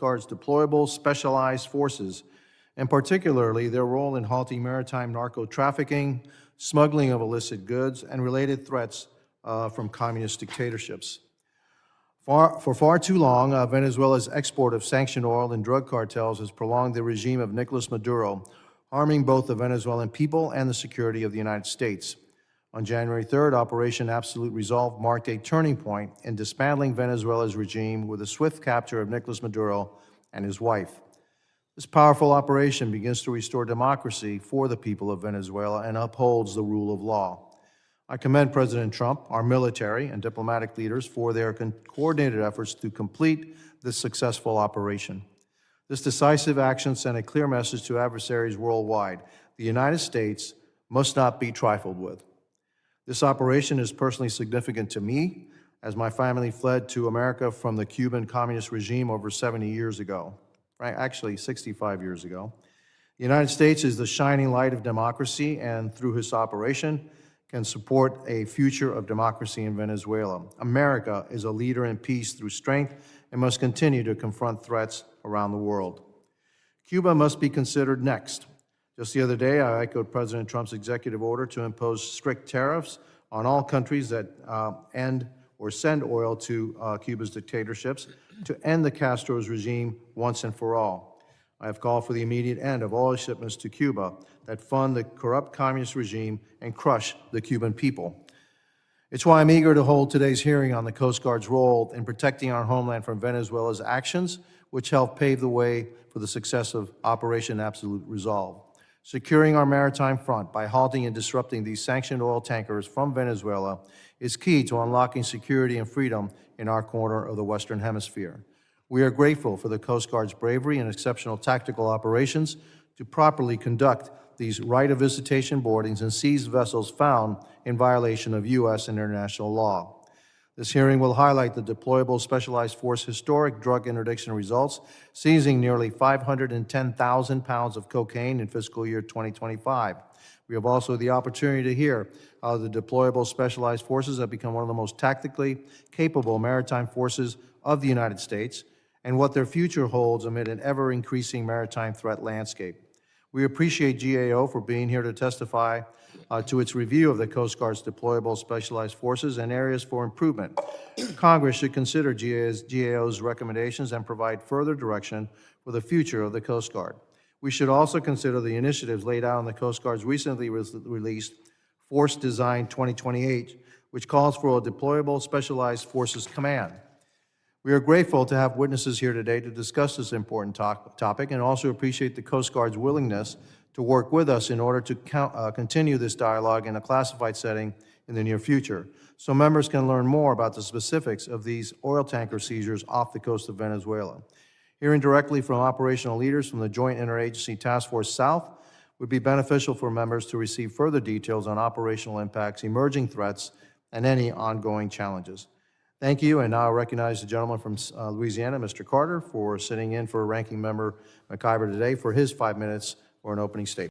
Guard's deployable specialized forces, and particularly their role in halting maritime narco-trafficking, smuggling of illicit goods, and related threats from communist dictatorships. For far too long, Venezuela's export of sanctioned oil and drug cartels has prolonged the regime of Nicolas Maduro, harming both the Venezuelan people and the security of the United States. On January 3rd, Operation Absolute Resolve marked a turning point in dismantling Venezuela's regime with the swift capture of Nicolas Maduro and his wife. This powerful operation begins to restore democracy for the people of Venezuela and upholds the rule of law. I commend President Trump, our military, and diplomatic leaders for their coordinated efforts to complete this successful operation. This decisive action sent a clear message to adversaries worldwide. The United States must not be trifled with. This operation is personally significant to me, as my family fled to America from the Cuban communist regime over 70 years ago, right? Actually 65 years ago. The United States is the shining light of democracy, and through this operation, can support a future of democracy in Venezuela. America is a leader in peace through strength and must continue to confront threats around the world. Cuba must be considered next. Just the other day, I echoed President Trump's executive order to impose strict tariffs on all countries that end or send oil to Cuba's dictatorships to end the Castro's regime once and for all. I have called for the immediate end of oil shipments to Cuba that fund the corrupt communist regime and crush the Cuban people. It's why I'm eager to hold today's hearing on the Coast Guard's role in protecting our homeland from Venezuela's actions, which helped pave the way for the success of Operation Absolute Resolve. Securing our maritime front by halting and disrupting these sanctioned oil tankers from Venezuela is key to unlocking security and freedom in our corner of the Western Hemisphere. We are grateful for the Coast Guard's bravery and exceptional tactical operations to properly conduct these right of visitation boardings and seize vessels found in violation of U.S. and international law. This hearing will highlight the deployable specialized force historic drug interdiction results, seizing nearly 510,000 pounds of cocaine in fiscal year 2025. We have also the opportunity to hear how the deployable specialized forces have become one of the most tactically capable maritime forces of the United States, and what their future holds amid an ever-increasing maritime threat landscape. We appreciate GAO for being here to testify to its review of the Coast Guard's deployable specialized forces and areas for improvement. Congress should consider GAO's recommendations and provide further direction for the future of the Coast Guard. We should also consider the initiatives laid out in the Coast Guard's recently released Force Design 2028, which calls for a deployable specialized forces command. We are grateful to have witnesses here today to discuss this important topic, and also appreciate the Coast Guard's willingness to work with us in order to continue this dialogue in a classified setting in the near future, so members can learn more about the specifics of these oil tanker seizures off the coast of Venezuela. Hearing directly from operational leaders from the Joint Interagency Task Force South would be beneficial for members to receive further details on operational impacts, emerging threats, and any ongoing challenges. Thank you, and now I recognize the gentleman from Louisiana, Mr. Carter, for sitting in for Ranking Member McIver today for his 5 minutes for an opening statement.